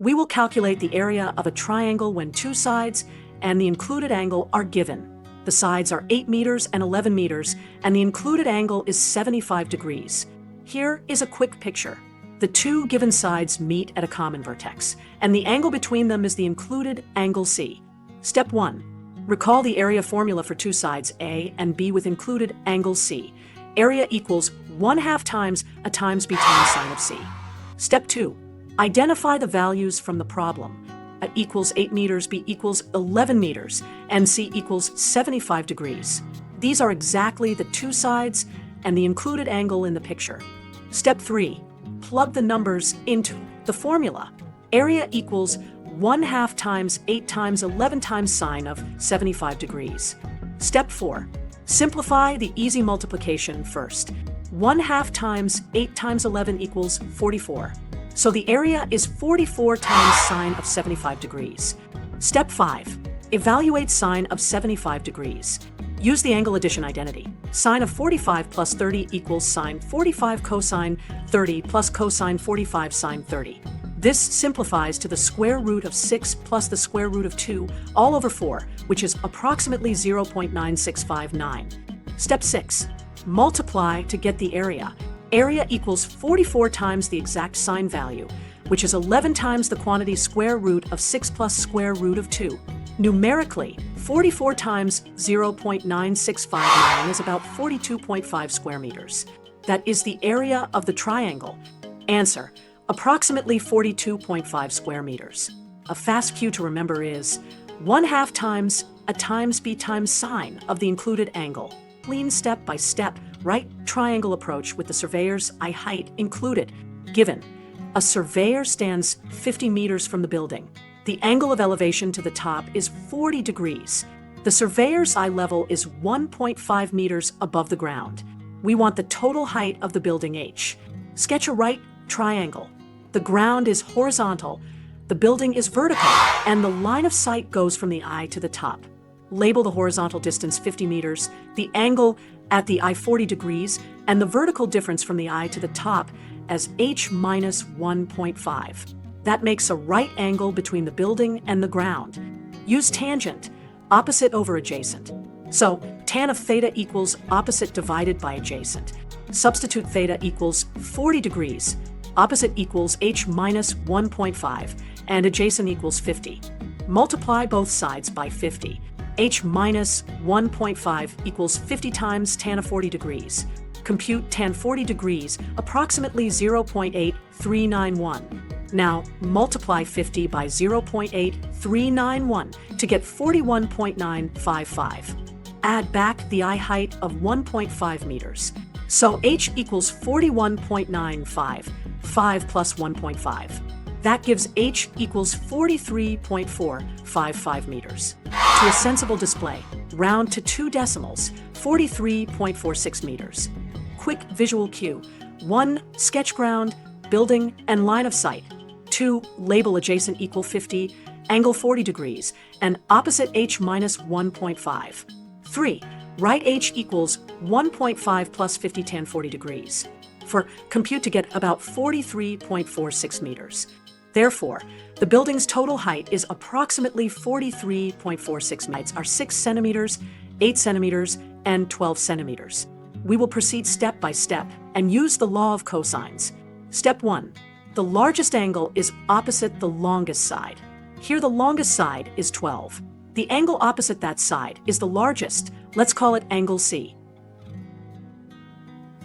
We will calculate the area of a triangle when two sides and the included angle are given. The sides are 8 meters and 11 meters, and the included angle is 75 degrees. Here is a quick picture. The two given sides meet at a common vertex, and the angle between them is the included angle C. Step 1. Recall the area formula for two sides A and B with included angle C. Area equals 1/2 times A times B times sine of C. Step 2. Identify the values from the problem. A equals 8 meters, B equals 11 meters, and C equals 75 degrees. These are exactly the two sides and the included angle in the picture. Step 3. Plug the numbers into the formula. Area equals 1/2 times 8 times 11 times sine of 75 degrees. Step 4. Simplify the easy multiplication first. 1/2 times 8 times 11 equals 44. So the area is 44 times sine of 75 degrees. Step 5. Evaluate sine of 75 degrees. Use the angle addition identity. Sine of 45 plus 30 equals sine 45 cosine 30 plus cosine 45 sine 30. This simplifies to the square root of 6 plus the square root of 2 all over 4, which is approximately 0.9659. Step 6. Multiply to get the area. Area equals 44 times the exact sine value, which is 11 times the quantity square root of 6 plus square root of 2. Numerically, 44 times 0.9659 is about 42.5 square meters. That is the area of the triangle. Answer: approximately 42.5 square meters. A fast cue to remember is 1/2 times A times B times sine of the included angle. Clean step-by-step right triangle approach with the surveyor's eye height included. Given. A surveyor stands 50 meters from the building. The angle of elevation to the top is 40 degrees. The surveyor's eye level is 1.5 meters above the ground. We want the total height of the building H. Sketch a right triangle. The ground is horizontal, the building is vertical, and the line of sight goes from the eye to the top. Label the horizontal distance 50 meters, the angle at the eye 40 degrees, and the vertical difference from the eye to the top as H minus 1.5. That makes a right angle between the building and the ground. Use tangent, opposite over adjacent. So, tan of theta equals opposite divided by adjacent. Substitute theta equals 40 degrees. Opposite equals H minus 1.5, and adjacent equals 50. Multiply both sides by 50. H minus 1.5 equals 50 times tan of 40 degrees. Compute tan 40 degrees, approximately 0.8391. Now, multiply 50 by 0.8391 to get 41.955. Add back the eye height of 1.5 meters. So H equals 41.95, 5 plus 1.5. That gives H equals 43.455 meters. To a sensible display, round to 2 decimals, 43.46 meters. Quick visual cue. 1. Sketch ground, building, and line of sight. 2. Label adjacent equal 50, angle 40 degrees, and opposite H minus 1.5. 3. Write H equals 1.5 plus 50 tan 40 degrees. For compute to get about 43.46 meters. Therefore, the building's total height is approximately 43.46 meters, are 6 centimeters, 8 centimeters, and 12 centimeters. We will proceed step by step and use the law of cosines. Step 1. The largest angle is opposite the longest side. Here the longest side is 12. The angle opposite that side is the largest. Let's call it angle C.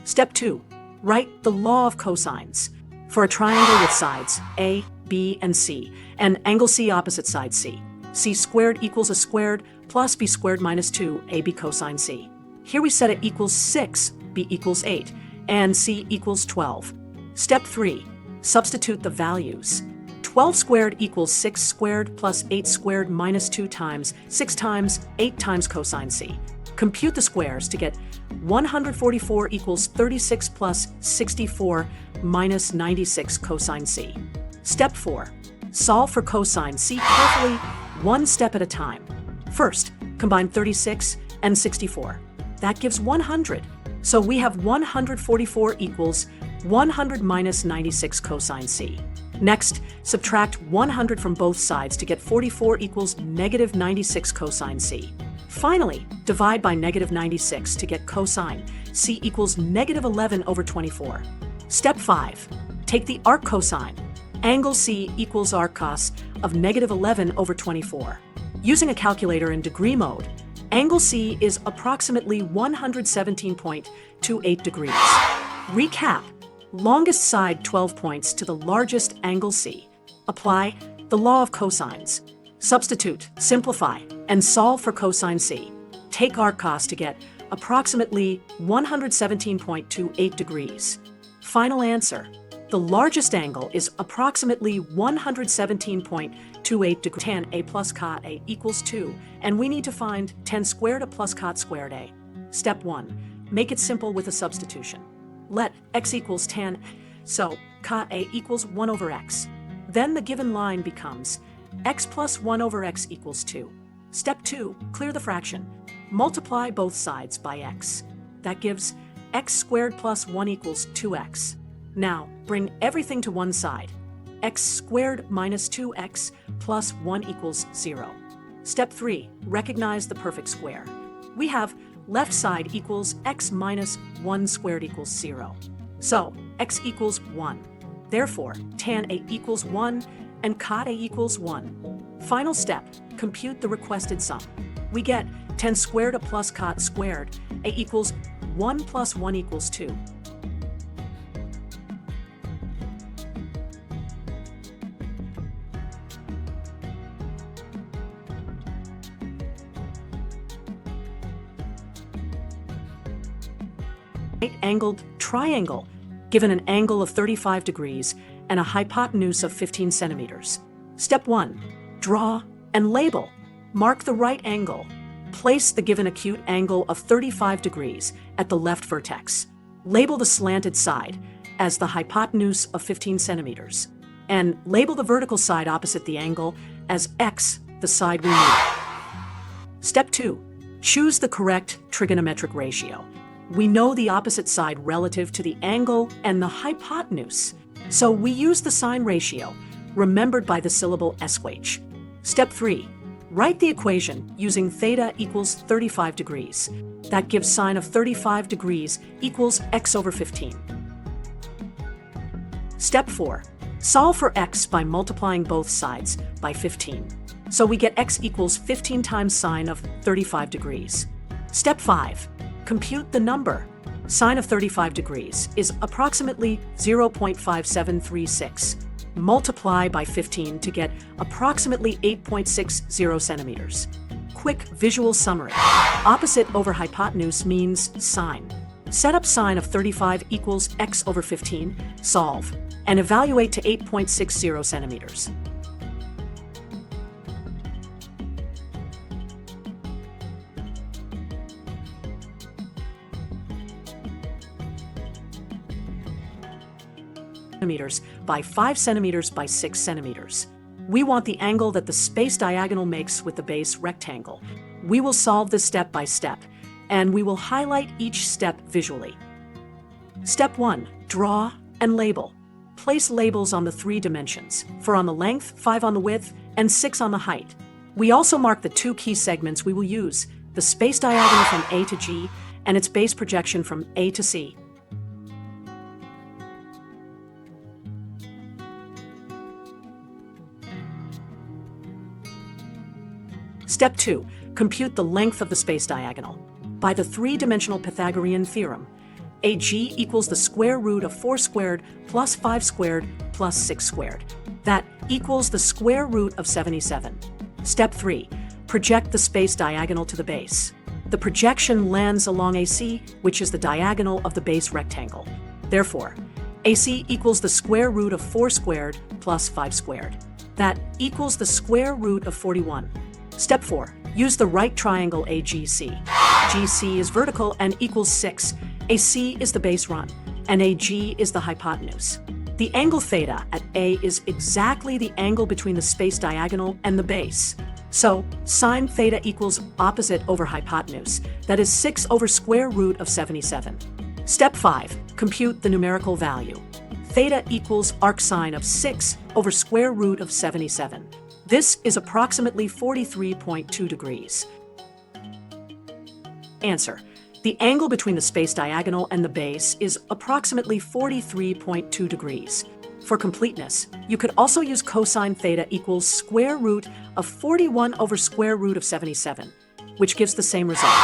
Step 2. Write the law of cosines. For a triangle with sides A, B, and C, and angle C opposite side C. C squared equals A squared plus B squared minus 2 AB cosine C. Here we set it equals 6, B equals 8, and C equals 12. Step 3. Substitute the values. 12 squared equals 6 squared plus 8 squared minus 2 times 6 times 8 times cosine C. Compute the squares to get 144 equals 36 plus 64 minus 96 cosine C. Step 4. Solve for cosine C carefully, one step at a time. First, combine 36 and 64. That gives 100. So we have 144 equals 100 minus 96 cosine C. Next, subtract 100 from both sides to get 44 equals negative 96 cosine C. Finally, divide by negative 96 to get cosine C equals negative 11 over 24. Step 5. Take the arc cosine. Angle C equals arc cos of negative 11 over 24. Using a calculator in degree mode, angle C is approximately 117.28 degrees. Recap. Longest side 12 points to the largest angle C. Apply the law of cosines. Substitute, simplify, and solve for cosine C. Take arc cos to get approximately 117.28 degrees. Final answer. The largest angle is approximately 117.28 degrees. Tan A plus cot A equals 2, and we need to find tan squared A plus cot squared A. Step 1. Make it simple with a substitution. Let x equals tan, so cot A equals 1 over x. Then the given line becomes x plus 1 over x equals 2. Step 2. Clear the fraction. Multiply both sides by x. That gives x squared plus 1 equals 2x. Now, bring everything to one side. X squared minus 2x plus 1 equals 0. Step 3. Recognize the perfect square. We have left side equals x minus 1 squared equals 0. So, x equals 1. Therefore, tan A equals 1 and cot A equals 1. Final step. Compute the requested sum. We get tan squared A plus cot squared A equals 1 plus 1 equals 2. Right-angled triangle, given an angle of 35 degrees and a hypotenuse of 15 centimeters. Step 1. Draw and label. Mark the right angle. Place the given acute angle of 35 degrees at the left vertex. Label the slanted side as the hypotenuse of 15 centimeters. And label the vertical side opposite the angle as x, the side we need. Step 2. Choose the correct trigonometric ratio. We know the opposite side relative to the angle and the hypotenuse, so we use the sine ratio, remembered by the syllable SH. Step 3. Write the equation using theta equals 35 degrees. That gives sine of 35 degrees equals x over 15. Step 4. Solve for x by multiplying both sides by 15. So we get x equals 15 times sine of 35 degrees. Step 5. Compute the number. Sine of 35 degrees is approximately 0.5736. Multiply by 15 to get approximately 8.60 centimeters. Quick visual summary. Opposite over hypotenuse means sine. Set up sine of 35 equals x over 15, solve, and evaluate to 8.60 centimeters. By 5 centimeters by 6 centimeters. We want the angle that the space diagonal makes with the base rectangle. We will solve this step by step, and we will highlight each step visually. Step 1. Draw and label. Place labels on the 3 dimensions, 4 on the length, 5 on the width, and 6 on the height. We also mark the 2 key segments we will use, the space diagonal from A to G and its base projection from A to C. Step 2. Compute the length of the space diagonal. By the 3-dimensional Pythagorean theorem, AG equals the square root of 4 squared plus 5 squared plus 6 squared. That equals the square root of 77. Step 3. Project the space diagonal to the base. The projection lands along AC, which is the diagonal of the base rectangle. Therefore, AC equals the square root of 4 squared plus 5 squared. That equals the square root of 41. Step 4. Use the right triangle AGC. GC is vertical and equals 6. AC is the base run, and AG is the hypotenuse. The angle theta at A is exactly the angle between the space diagonal and the base. So, sine theta equals opposite over hypotenuse, that is 6 over square root of 77. Step 5. Compute the numerical value. theta equals arcsine of 6 over square root of 77. This is approximately 43.2 degrees. Answer. The angle between the space diagonal and the base is approximately 43.2 degrees. For completeness, you could also use cosine theta equals square root of 41 over square root of 77, which gives the same result.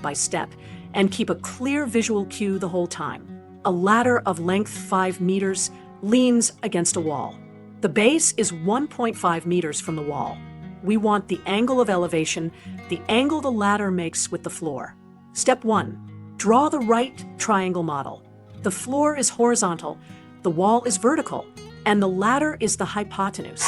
By step, and keep a clear visual cue the whole time. A ladder of length 5 meters leans against a wall. The base is 1.5 meters from the wall. We want the angle of elevation, the angle the ladder makes with the floor. Step 1. Draw the right triangle model. The floor is horizontal, the wall is vertical, and the ladder is the hypotenuse.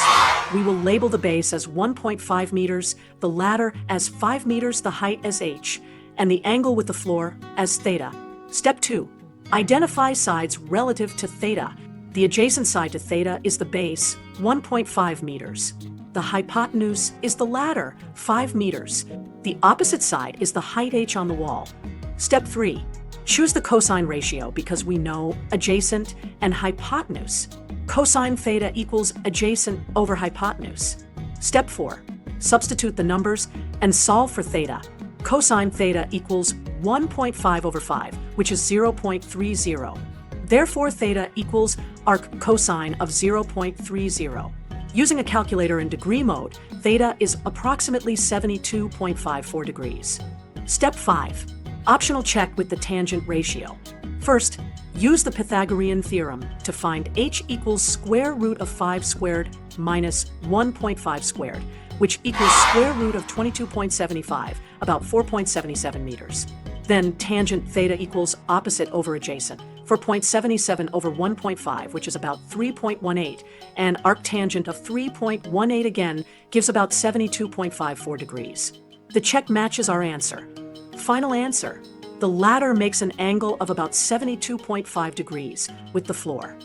We will label the base as 1.5 meters, the ladder as 5 meters, the height as h, and the angle with the floor as theta. Step 2. Identify sides relative to theta. The adjacent side to theta is the base, 1.5 meters. The hypotenuse is the ladder, 5 meters. The opposite side is the height h on the wall. Step 3. Choose the cosine ratio because we know adjacent and hypotenuse. Cosine theta equals adjacent over hypotenuse. Step 4. Substitute the numbers and solve for theta. Cosine theta equals 1.5 over 5, which is 0.30. Therefore, theta equals arc cosine of 0.30. Using a calculator in degree mode, theta is approximately 72.54 degrees. Step 5. Optional check with the tangent ratio. First, use the Pythagorean theorem to find h equals square root of 5 squared minus 1.5 squared, which equals square root of 22.75, about 4.77 meters. Then tangent theta equals opposite over adjacent for 0.77 over 1.5, which is about 3.18, and arctangent of 3.18 again gives about 72.54 degrees. The check matches our answer. Final answer. The ladder makes an angle of about 72.5 degrees with the floor.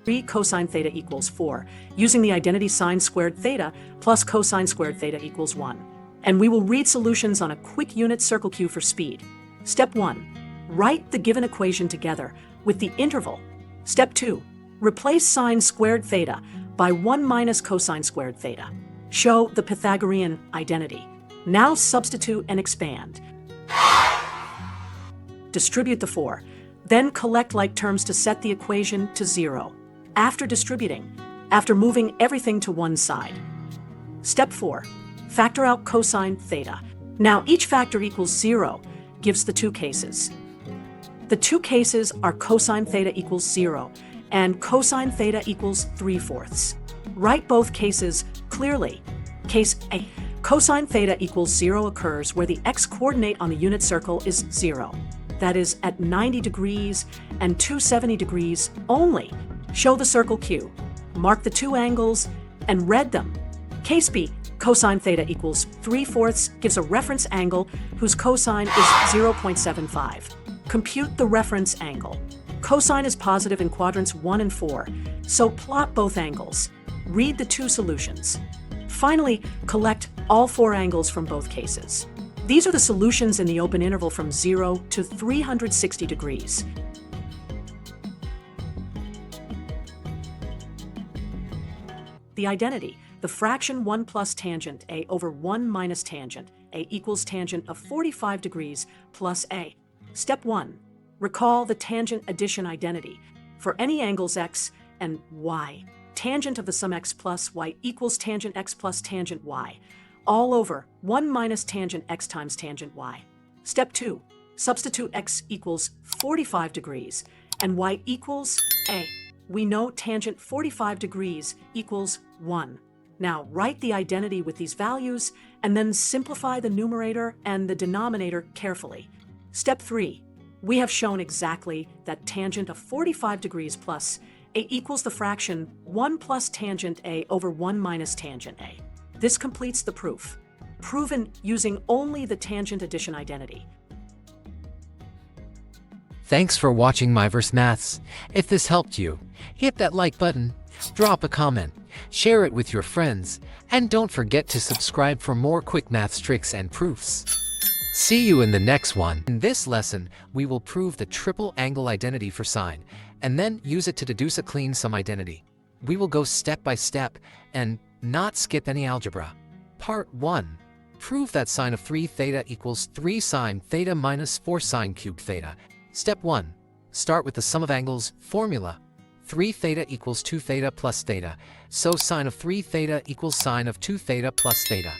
3 cosine theta equals 4, using the identity sine squared theta plus cosine squared theta equals 1. And we will read solutions on a quick unit circle cue for speed. Step 1. Write the given equation together with the interval. Step 2. Replace sine squared theta by 1 minus cosine squared theta. Show the Pythagorean identity. Now substitute and expand. Distribute the 4. Then collect like terms to set the equation to 0. After distributing, after moving everything to one side. Step 4. Factor out cosine theta. Now each factor equals 0 gives the two cases. The two cases are cosine theta equals 0 and cosine theta equals 3/4. Write both cases clearly. Case A. Cosine theta equals 0 occurs where the x-coordinate on the unit circle is 0. That is at 90 degrees and 270 degrees only. Show the circle cue. Mark the two angles and read them. Case B. Cosine theta equals 3/4 gives a reference angle whose cosine is 0.75. Compute the reference angle. Cosine is positive in quadrants 1 and 4, so plot both angles. Read the two solutions. Finally, collect all 4 angles from both cases. These are the solutions in the open interval from 0 to 360 degrees. The identity, the fraction 1 plus tangent A over 1 minus tangent A equals tangent of 45 degrees plus A. Step 1. Recall the tangent addition identity. For any angles x and y, tangent of the sum x plus y equals tangent x plus tangent y, all over 1 minus tangent x times tangent y. Step 2. Substitute x equals 45 degrees and y equals A. We know tangent 45 degrees equals 1. Now write the identity with these values and then simplify the numerator and the denominator carefully. Step 3. We have shown exactly that tangent of 45 degrees plus A equals the fraction 1 plus tangent A over 1 minus tangent A. This completes the proof. Proven using only the tangent addition identity. Thanks for watching Myverse Maths. If this helped you, hit that like button, drop a comment, share it with your friends, and don't forget to subscribe for more quick maths tricks and proofs. See you in the next one. In this lesson, we will prove the triple angle identity for sine, and then use it to deduce a clean sum identity. We will go step by step and not skip any algebra. Part 1. Prove that sine of 3 theta equals 3 sine theta minus 4 sine cubed theta. Step 1. Start with the sum of angles formula. 3 theta equals 2 theta plus theta, so sine of 3 theta equals sine of 2 theta plus theta.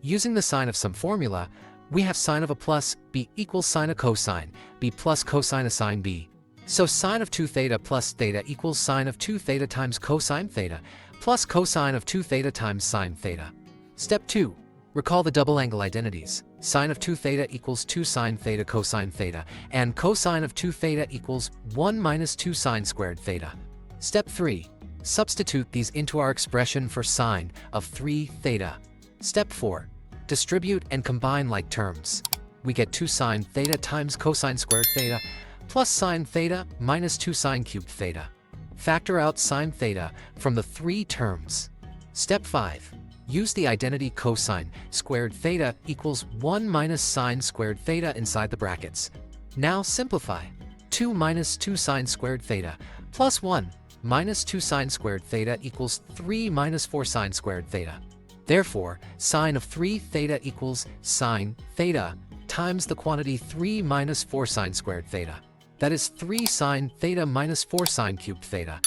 Using the sine of sum formula, we have sine of a plus b equals sine of cosine, b plus cosine of sine b. So sine of 2 theta plus theta equals sine of 2 theta times cosine theta, plus cosine of 2 theta times sine theta. Step 2. Recall the double angle identities. Sine of 2 theta equals 2 sine theta cosine theta, and cosine of 2 theta equals 1 minus 2 sine squared theta. Step 3. Substitute these into our expression for sine of 3 theta. Step 4. Distribute and combine like terms. We get 2 sine theta times cosine squared theta plus sine theta minus 2 sine cubed theta. Factor out sine theta from the 3 terms. Step 5. Use the identity cosine squared theta equals 1 minus sine squared theta inside the brackets. Now simplify. 2 minus 2 sine squared theta plus 1 minus 2 sine squared theta equals 3 minus 4 sine squared theta. Therefore, sine of 3 theta equals sine theta times the quantity 3 minus 4 sine squared theta. That is 3 sine theta minus 4 sine cubed theta.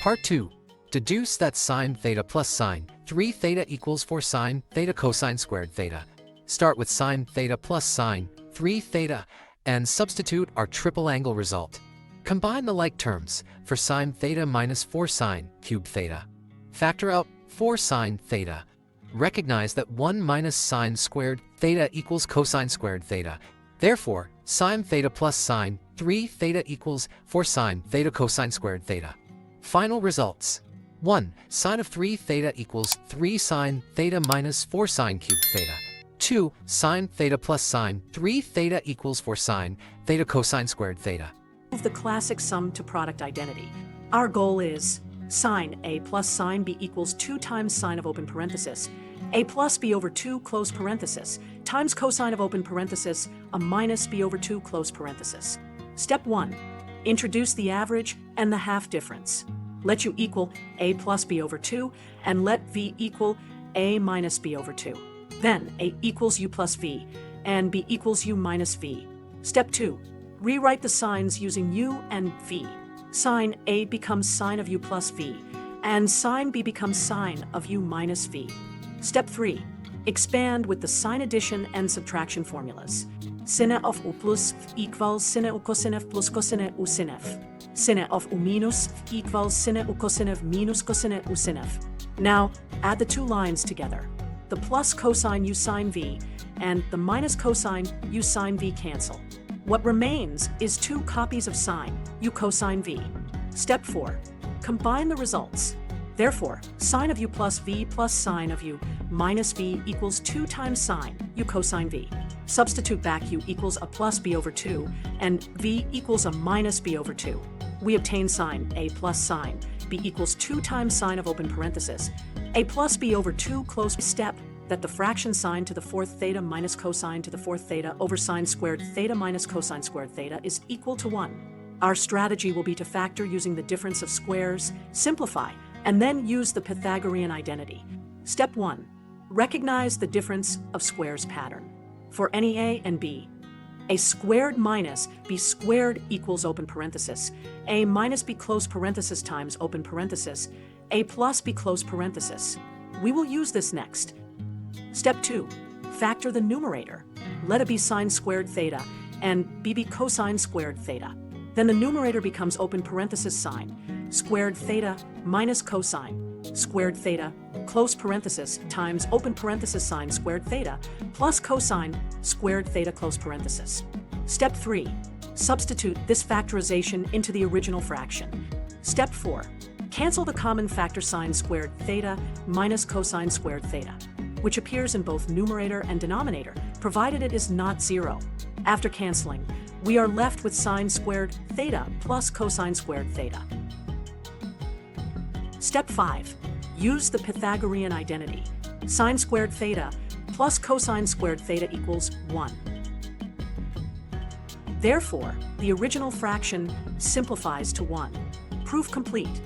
Part 2. Deduce that sine theta plus sine 3 theta equals 4 sine theta cosine squared theta. Start with sine theta plus sine 3 theta and substitute our triple angle result. Combine the like terms for sine theta minus 4 sine cubed theta. Factor out 4 sine theta. Recognize that 1 minus sine squared theta equals cosine squared theta. Therefore, sine theta plus sine 3 theta equals 4 sine theta cosine squared theta. Final results. 1. Sine of 3 theta equals 3 sine theta minus 4 sine cubed theta. 2. Sine theta plus sine 3 theta equals 4 sine theta cosine squared theta. Prove the classic sum to product identity. Our goal is sine A plus sine B equals 2 times sine of open parenthesis, A plus B over 2 close parenthesis, times cosine of open parenthesis, a minus B over 2 close parenthesis. Step 1. Introduce the average and the half difference. Let U equal A plus B over 2, and let V equal A minus B over 2. Then A equals U plus V, and B equals U minus V. Step 2. Rewrite the signs using U and V. Sine A becomes sine of U plus V, and sine B becomes sine of U minus V. Step 3. Expand with the sine addition and subtraction formulas. Sine of U plus equals sine U cosine F plus cosine U sin F. Sine of U minus equals sine U cosine F minus cosine U sin F. Now, add the two lines together. The plus cosine U sine V and the minus cosine U sine V cancel. What remains is 2 copies of sine U cosine V. Step 4. Combine the results. Therefore, sine of U plus V plus sine of U minus V equals 2 times sine U cosine V. Substitute back U equals a plus B over 2 and V equals a minus B over 2. We obtain sine A plus sine B equals 2 times sine of open parenthesis, A plus B over 2 close. Step that the fraction sine to the 4th theta minus cosine to the 4th theta over sine squared theta minus cosine squared theta is equal to 1. Our strategy will be to factor using the difference of squares, simplify, and then use the Pythagorean identity. Step 1. Recognize the difference of squares pattern. For any A and B, A squared minus B squared equals open parenthesis, A minus B close parenthesis times open parenthesis, A plus B close parenthesis. We will use this next. Step 2. Factor the numerator. Let it be sine squared theta and B be cosine squared theta. Then the numerator becomes open parenthesis sine squared theta minus cosine squared theta close parenthesis times open parenthesis sine squared theta plus cosine squared theta close parenthesis. Step 3. Substitute this factorization into the original fraction. Step 4. Cancel the common factor sine squared theta minus cosine squared theta, which appears in both numerator and denominator, provided it is not 0. After canceling, we are left with sine squared theta plus cosine squared theta. Step 5. Use the Pythagorean identity. Sine squared theta plus cosine squared theta equals 1. Therefore, the original fraction simplifies to 1. Proof complete.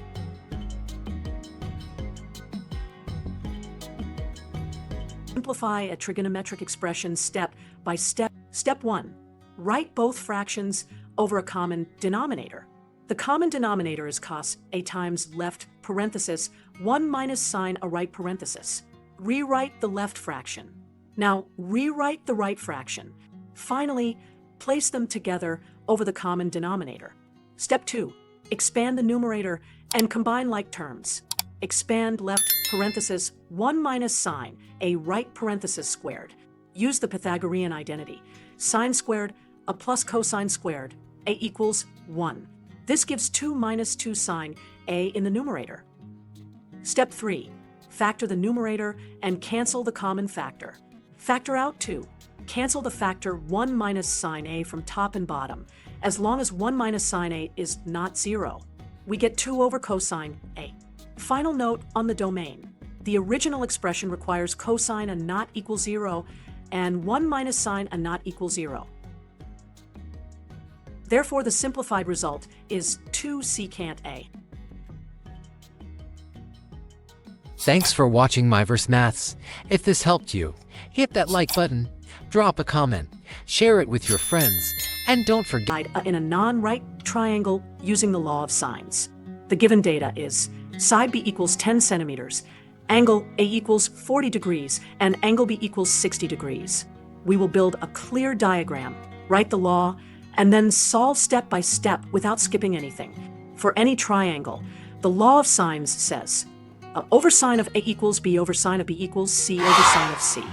Simplify a trigonometric expression step by step. Step 1. Write both fractions over a common denominator. The common denominator is cos A times left parenthesis 1 minus sine A right parenthesis. Rewrite the left fraction. Now rewrite the right fraction. Finally, place them together over the common denominator. Step 2. Expand the numerator and combine like terms. Expand left parenthesis 1 minus sine A right parenthesis squared. Use the Pythagorean identity. Sine squared A plus cosine squared A equals 1. This gives 2 minus 2 sine A in the numerator. Step 3. Factor the numerator and cancel the common factor. Factor out 2. Cancel the factor 1 minus sine A from top and bottom, as long as 1 minus sine A is not 0. We get 2 over cosine A. Final note on the domain. The original expression requires cosine A not equal 0 and 1 minus sine A not equal 0. Therefore, the simplified result is 2 secant A. Thanks for watching Myverse Maths. If this helped you, hit that like button, drop a comment, share it with your friends, and don't forget In a non-right triangle using the law of sines. The given data is side B equals 10 centimeters, angle A equals 40 degrees, and angle B equals 60 degrees. We will build a clear diagram, write the law, and then solve step by step without skipping anything. For any triangle, the law of sines says over sine of A equals B over sine of B equals C over sine of C.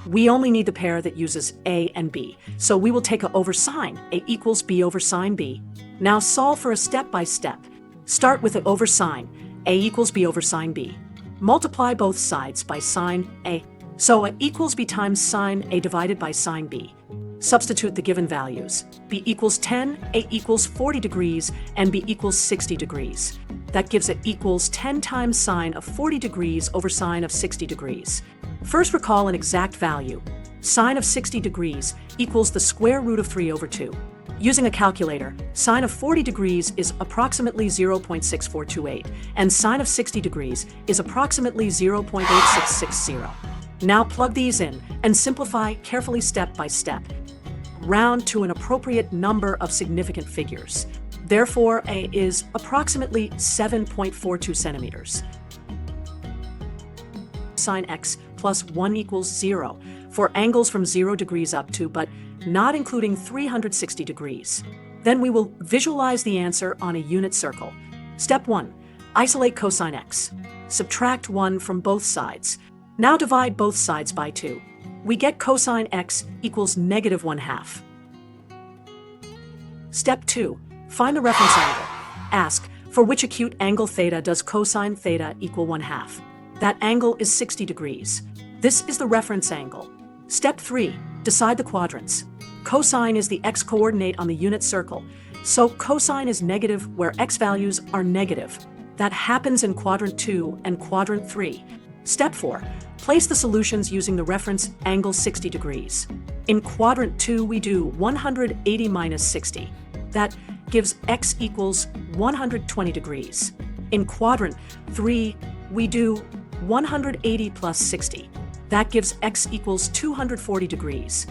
We only need the pair that uses A and B, so we will take a over sine A equals B over sine B. Now solve for a step by step. Start with a over sine A equals B over sine B. Multiply both sides by sine A. So A equals B times sine A divided by sine B. Substitute the given values. B equals 10, A equals 40 degrees, and B equals 60 degrees. That gives it equals 10 times sine of 40 degrees over sine of 60 degrees. First recall an exact value. Sine of 60 degrees equals the square root of 3 over 2. Using a calculator, sine of 40 degrees is approximately 0.6428, and sine of 60 degrees is approximately 0.8660. Now plug these in and simplify carefully step by step. Round to an appropriate number of significant figures. Therefore, A is approximately 7.42 centimeters. Sine x plus 1 equals 0 for angles from 0 degrees up to, but not including 360 degrees. Then we will visualize the answer on a unit circle. Step 1. Isolate cosine x. Subtract 1 from both sides. Now divide both sides by 2. We get cosine x equals negative 1/2. Step 2. Find the reference angle. Ask, for which acute angle theta does cosine theta equal 1/2? That angle is 60 degrees. This is the reference angle. Step 3. Decide the quadrants. Cosine is the x-coordinate on the unit circle, so cosine is negative where x values are negative. That happens in quadrant 2 and quadrant 3. Step 4. Place the solutions using the reference angle 60 degrees. In quadrant 2, we do 180 minus 60. That gives x equals 120 degrees. In quadrant 3, we do 180 plus 60. That gives x equals 240 degrees.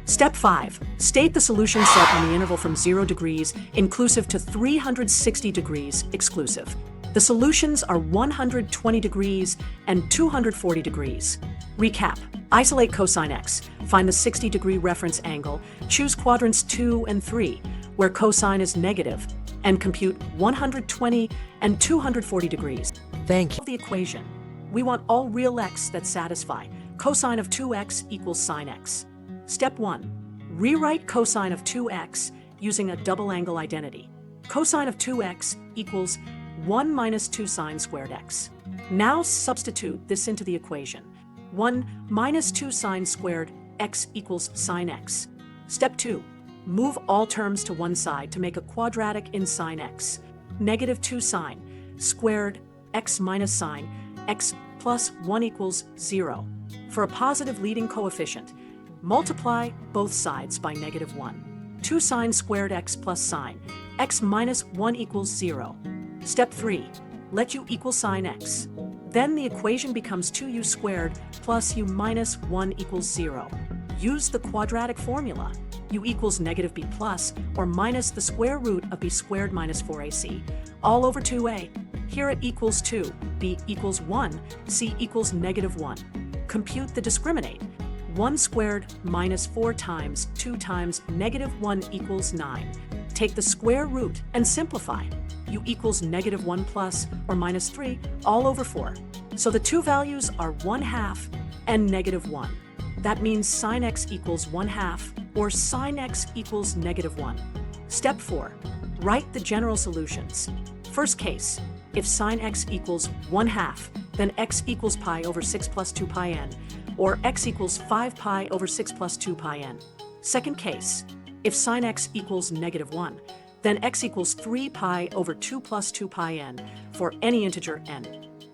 Step 5. State the solution set on the interval from 0 degrees inclusive to 360 degrees exclusive. The solutions are 120 degrees and 240 degrees. Recap. Isolate cosine x. Find the 60-degree reference angle. Choose quadrants 2 and 3, where cosine is negative, and compute 120 and 240 degrees. Thank you. The equation. We want all real x that satisfy. Cosine of 2x equals sine x. Step 1. Rewrite cosine of 2x using a double angle identity. Cosine of 2x equals 1 minus 2 sine squared x. Now substitute this into the equation. 1 minus 2 sine squared x equals sine x. Step 2. Move all terms to one side to make a quadratic in sine x. -2 sine squared x minus sine x plus 1 equals 0. For a positive leading coefficient, multiply both sides by -1. 2 sine squared x plus sine x minus 1 equals 0. Step 3. Let u equal sine x. Then the equation becomes 2u squared plus u minus 1 equals 0. Use the quadratic formula. U equals -b plus or minus the square root of b squared minus 4ac, all over 2a. Here it equals 2, b equals 1, c equals -1. Compute the discriminant. 1 squared minus 4 times 2 times -1 equals 9. Take the square root and simplify. U equals -1 plus or minus 3 all over 4. So the two values are 1/2 and -1. That means sine x equals 1/2 or sine x equals -1. Step 4. Write the general solutions. First case, if sine x equals 1/2, then x equals pi over 6 plus 2 pi n, or x equals 5 pi over 6 plus 2 pi n. Second case, if sine x equals -1, then x equals 3 pi over 2 plus 2 pi n for any integer n.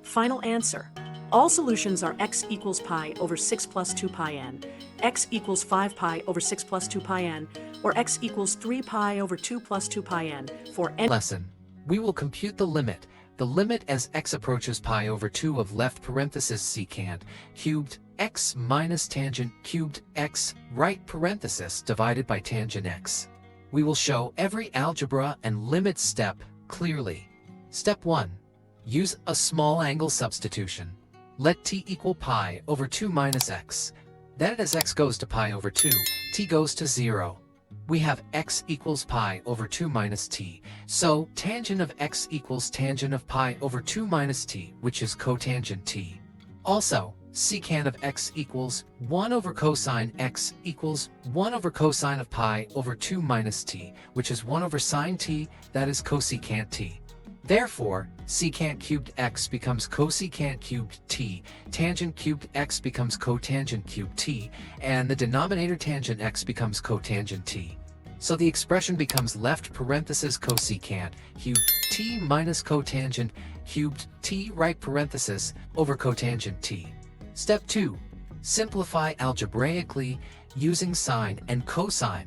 Final answer. All solutions are x equals pi over 6 plus 2 pi n, x equals 5 pi over 6 plus 2 pi n, or x equals 3 pi over 2 plus 2 pi n for n. Lesson. We will compute the limit as x approaches pi over 2 of left parenthesis secant cubed x minus tangent cubed x right parenthesis divided by tangent x. We will show every algebra and limit step clearly. Step 1. Use a small angle substitution. Let t equal pi over 2 minus x. Then as x goes to pi over 2, t goes to 0. We have x equals pi over 2 minus t, so tangent of x equals tangent of pi over 2 minus t, which is cotangent t. Also, secant of x equals 1 over cosine x equals 1 over cosine of pi over 2 minus t, which is 1 over sine t, that is cosecant t. Therefore, secant cubed x becomes cosecant cubed t, tangent cubed x becomes cotangent cubed t, and the denominator tangent x becomes cotangent t. So the expression becomes left parenthesis cosecant cubed t minus cotangent cubed t right parenthesis over cotangent t. Step 2. Simplify algebraically using sine and cosine.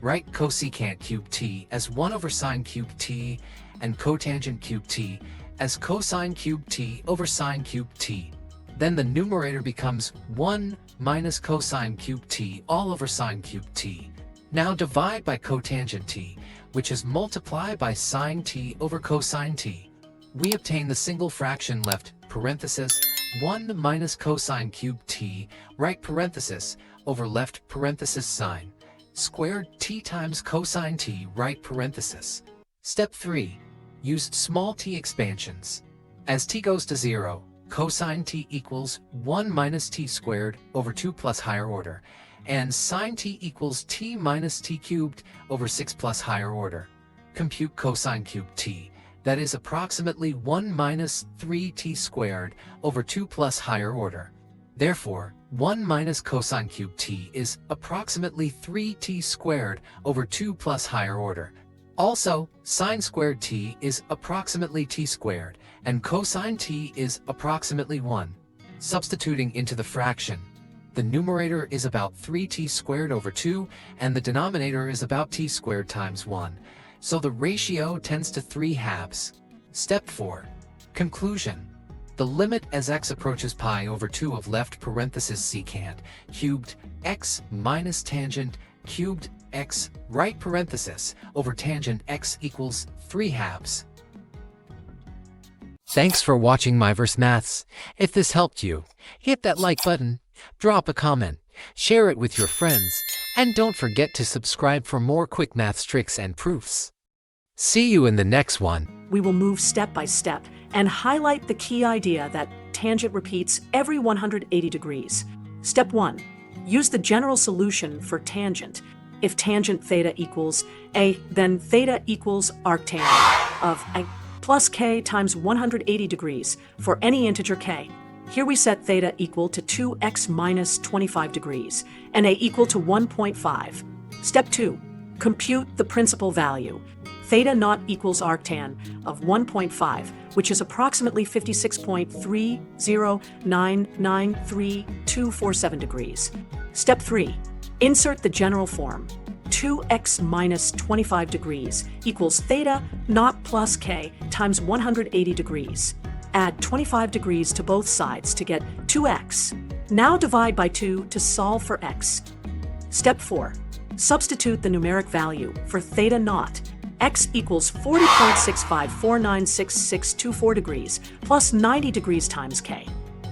Write cosecant cubed t as 1 over sine cubed t and cotangent cubed t as cosine cubed t over sine cubed t. Then the numerator becomes 1 minus cosine cubed t all over sine cubed t. Now divide by cotangent t, which is multiply by sine t over cosine t. We obtain the single fraction left parenthesis 1 minus cosine cubed t right parenthesis over left parenthesis sine squared t times cosine t right parenthesis. Step 3. Use small t expansions. As t goes to 0, cosine t equals 1 minus t squared over 2 plus higher order, and sine t equals t minus t cubed over 6 plus higher order. Compute cosine cubed t, that is approximately 1 minus 3t squared over 2 plus higher order. Therefore, 1 minus cosine cubed t is approximately 3t squared over 2 plus higher order. Also, sine squared t is approximately t squared, and cosine t is approximately 1. Substituting into the fraction, the numerator is about 3t squared over 2, and the denominator is about t squared times 1, so the ratio tends to 3/2. Step 4. Conclusion. The limit as x approaches pi over 2 of left parenthesis secant cubed x minus tangent cubed x right parenthesis over tangent x equals 3/2. Thanks for watching Myverse Maths. If this helped you, hit that like button, drop a comment, share it with your friends, and don't forget to subscribe for more quick maths tricks and proofs. See you in the next one. We will move step by step and highlight the key idea that tangent repeats every 180 degrees. Step 1. Use the general solution for tangent. If tangent theta equals a, then theta equals arctangent of a plus k times 180 degrees for any integer k. Here we set theta equal to 2x minus 25 degrees and a equal to 1.5. Step 2. Compute the principal value. Theta naught equals arctan of 1.5, which is approximately 56.3099347 degrees. Step 3. Insert the general form. 2x minus 25 degrees equals theta naught plus k times 180 degrees. Add 25 degrees to both sides to get 2x. Now divide by 2 to solve for x. Step 4. Substitute the numeric value for theta naught. X equals 40.65496624 degrees plus 90 degrees times k.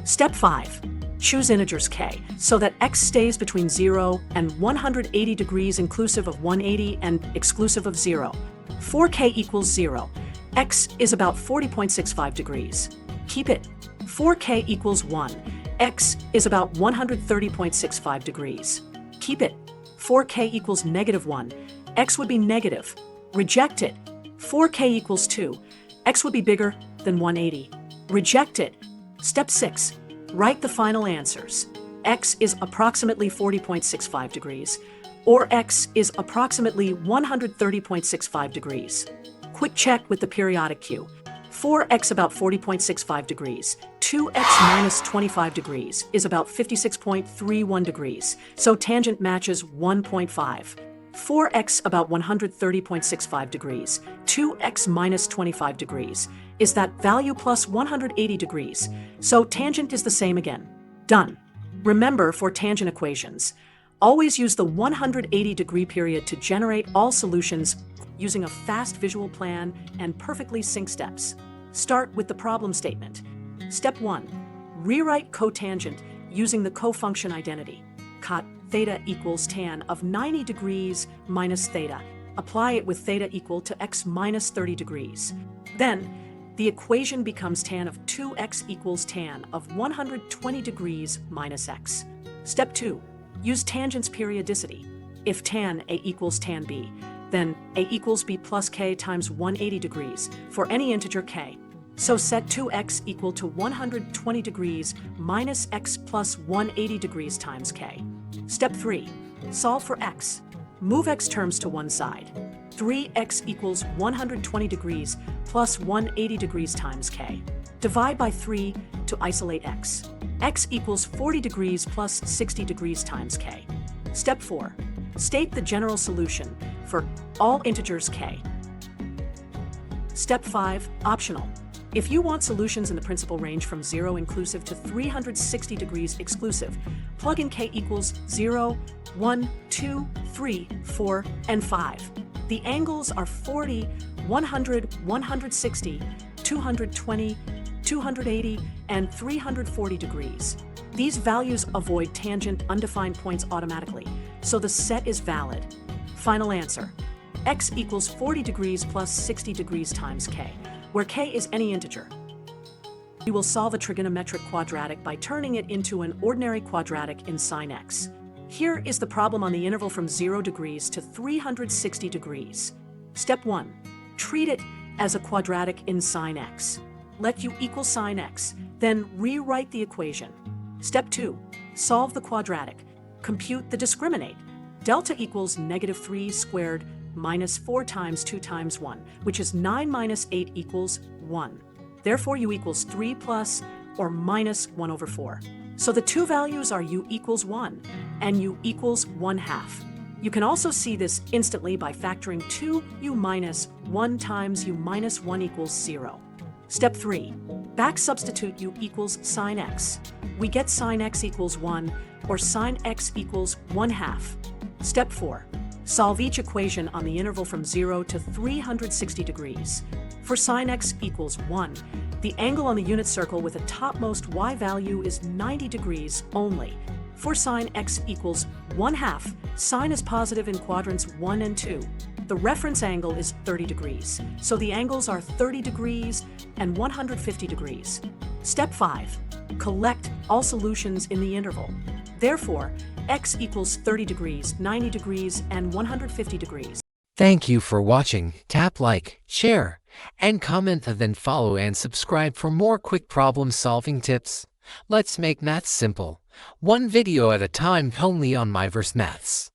Step 5. Choose integers k so that x stays between 0 and 180 degrees inclusive of 180 and exclusive of 0. 4k equals 0. X is about 40.65 degrees. Keep it. 4k equals 1. X is about 130.65 degrees. Keep it. 4k equals negative 1. X would be negative. Reject it. 4k equals 2. X would be bigger than 180. Reject it. Step 6. Write the final answers. X is approximately 40.65 degrees, or X is approximately 130.65 degrees. Quick check with the periodic Q. 4x about 40.65 degrees. 2x minus 25 degrees is about 56.31 degrees, so tangent matches 1.5. 4x about 130.65 degrees. 2x minus 25 degrees is that value plus 180 degrees, so tangent is the same again. Done. Remember, for tangent equations, always use the 180-degree period to generate all solutions using a fast visual plan and perfectly synced steps. Start with the problem statement. Step 1. Rewrite cotangent using the cofunction identity. Cot theta equals tan of 90 degrees minus theta. Apply it with theta equal to x minus 30 degrees. Then, the equation becomes tan of 2x equals tan of 120 degrees minus x. Step 2. Use tangent's periodicity. If tan A equals tan B, then A equals B plus k times 180 degrees for any integer k. So set 2x equal to 120 degrees minus x plus 180 degrees times k. Step 3. Solve for x. Move x terms to one side. 3x equals 120 degrees plus 180 degrees times k. Divide by 3 to isolate x. X equals 40 degrees plus 60 degrees times k. Step 4. State the general solution for all integers k. Step 5. Optional. If you want solutions in the principal range from 0 inclusive to 360 degrees exclusive, plug in k equals 0, 1, 2, 3, 4, and 5. The angles are 40, 100, 160, 220, 280, and 340 degrees. These values avoid tangent undefined points automatically, so the set is valid. Final answer. X equals 40 degrees plus 60 degrees times k, where k is any integer. We will solve a trigonometric quadratic by turning it into an ordinary quadratic in Sine x. Here is the problem on the interval from 0 degrees to 360 degrees. Step 1. Treat it as a quadratic in Sine x. Let u equal Sine x, then rewrite the equation. Step 2. Solve the quadratic. Compute the discriminant. Delta equals negative 3 squared minus 4 times 2 times 1, which is 9 minus 8 equals 1. Therefore, u equals 3 plus or minus 1 over 4. So the two values are u equals 1 and u equals 1/2. You can also see this instantly by factoring 2u minus 1 times u minus 1 equals 0. Step 3. Back substitute u equals sine x. We get sine x equals 1 or sine x equals 1/2. Step 4. Solve each equation on the interval from 0 to 360 degrees. For sine x equals 1, the angle on the unit circle with a topmost y value is 90 degrees only. For sine x equals 1/2, sine is positive in quadrants 1 and 2. The reference angle is 30 degrees, so the angles are 30 degrees and 150 degrees. Step 5. Collect all solutions in the interval. Therefore, x equals 30 degrees, 90 degrees, and 150 degrees. Thank you for watching. Tap like, share, and comment, then follow and subscribe for more quick problem solving tips. Let's make maths simple. One video at a time only on Myverse Maths.